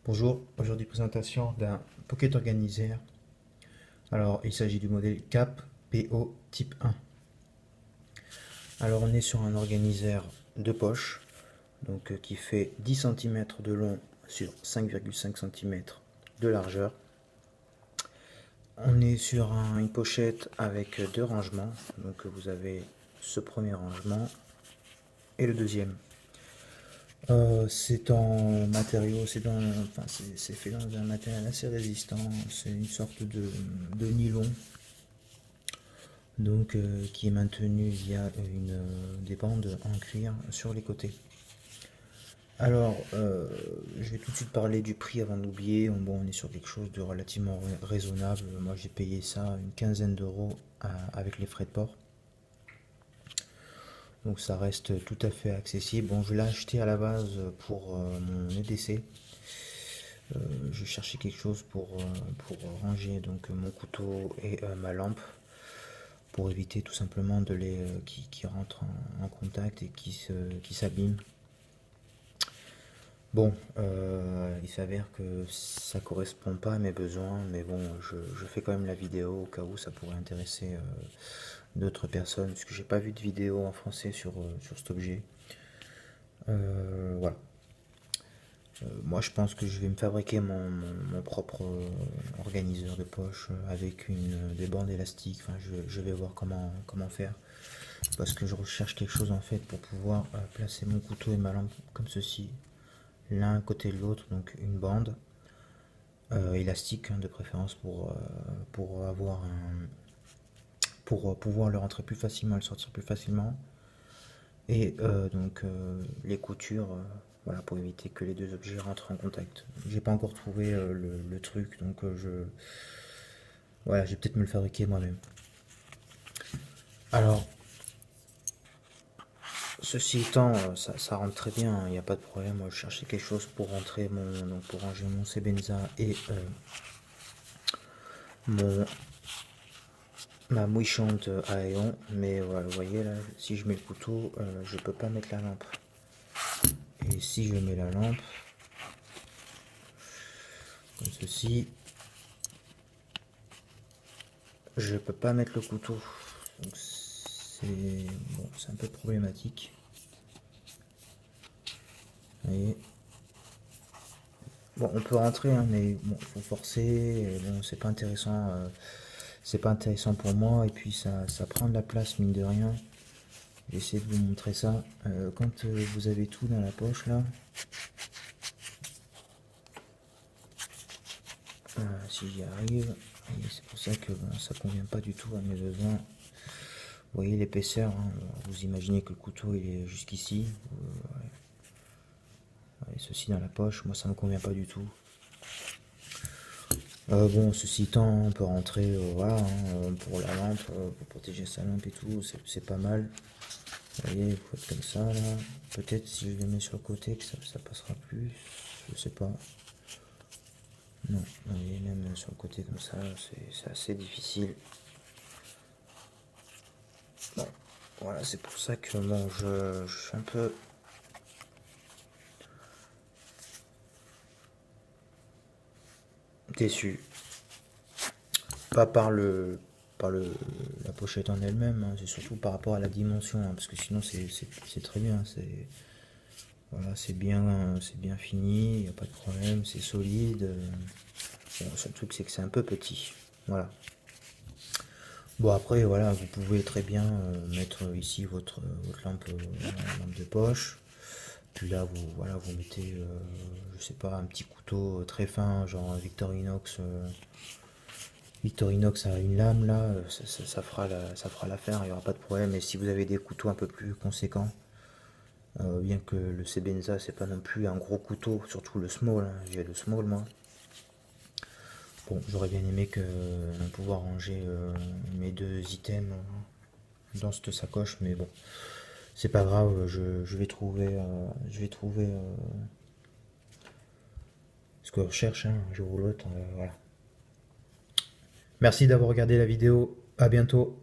Bonjour, aujourd'hui présentation d'un Pocket Organizer. Alors il s'agit du modèle CAP PO Type 1. Alors on est sur un organizer de poche, donc qui fait 10 cm de long sur 5,5 cm de largeur. On est sur une pochette avec deux rangements, donc vous avez ce premier rangement et le deuxième. C'est en matériaux, c'est fait dans un matériel assez résistant. C'est une sorte de nylon, qui est maintenu via des bandes en cuir sur les côtés. Alors, je vais tout de suite parler du prix avant d'oublier. Bon, on est sur quelque chose de relativement raisonnable. Moi, j'ai payé ça une quinzaine d'euros avec les frais de port. Donc ça reste tout à fait accessible. Bon, je l'ai acheté à la base pour mon EDC. Je cherchais quelque chose pour ranger donc mon couteau et ma lampe, pour éviter tout simplement qui rentrent en contact et qui s'abîment. Bon, il s'avère que ça correspond pas à mes besoins, mais bon, je fais quand même la vidéo au cas où ça pourrait intéresser d'autres personnes, puisque j'ai pas vu de vidéo en français sur cet objet. Voilà. Moi, je pense que je vais me fabriquer mon propre organiseur de poche avec des bandes élastiques. Enfin, je vais voir comment faire. Parce que je recherche quelque chose en fait pour pouvoir placer mon couteau et ma lampe comme ceci, l'un à côté de l'autre. Donc une bande élastique, hein, de préférence pour pour pouvoir le rentrer plus facilement, le sortir plus facilement. Et les coutures, voilà, pour éviter que les deux objets rentrent en contact. J'ai pas encore trouvé le truc, donc voilà, je vais peut-être me le fabriquer moi-même. Alors, ceci étant, ça rentre très bien, il n'y a pas de problème. Moi, je cherchais quelque chose pour rentrer pour ranger mon Sebenza et mon ma mouichante à aéon, mais voilà, vous voyez là, si je mets le couteau, je peux pas mettre la lampe. Et si je mets la lampe, comme ceci, je peux pas mettre le couteau. Donc c'est un peu problématique. Vous voyez. Bon, on peut rentrer, hein, mais bon, faut forcer. Et bon, c'est pas intéressant pour moi. Et puis ça prend de la place, mine de rien. J'essaie de vous montrer ça. Quand vous avez tout dans la poche là, si j'y arrive, c'est pour ça que bon, ça convient pas du tout à mes besoins. Vous voyez l'épaisseur, hein, vous imaginez que le couteau il est jusqu'ici. Et ceci dans la poche, moi ça me convient pas du tout. Bon, ceci étant, on peut rentrer, voilà, hein, pour la lampe, pour protéger sa lampe et tout, c'est pas mal. Vous voyez, il faut être comme ça là. Peut-être si je le mets sur le côté que ça passera plus, je sais pas. Non, vous voyez, même sur le côté comme ça, c'est assez difficile. Bon, voilà, c'est pour ça que bon, je suis un peu déçu. Pas par la pochette en elle-même, hein, c'est surtout par rapport à la dimension, hein, parce que sinon c'est très bien, voilà, c'est bien fini, il n'y a pas de problème, c'est solide. Bon, le seul truc c'est que c'est un peu petit, voilà. Bon après voilà, vous pouvez très bien mettre ici votre lampe de poche. Puis là vous mettez, je sais pas, un petit couteau très fin, genre Victorinox a une lame là, ça fera l'affaire, il n'y aura pas de problème. Et si vous avez des couteaux un peu plus conséquents, bien que le Sebenza c'est pas non plus un gros couteau, surtout le small, hein, j'ai le small moi. Bon, j'aurais bien aimé pouvoir ranger mes deux items dans cette sacoche, mais bon, c'est pas grave, je vais trouver ce que je recherche, hein, un jour ou l'autre, voilà. Merci d'avoir regardé la vidéo, à bientôt.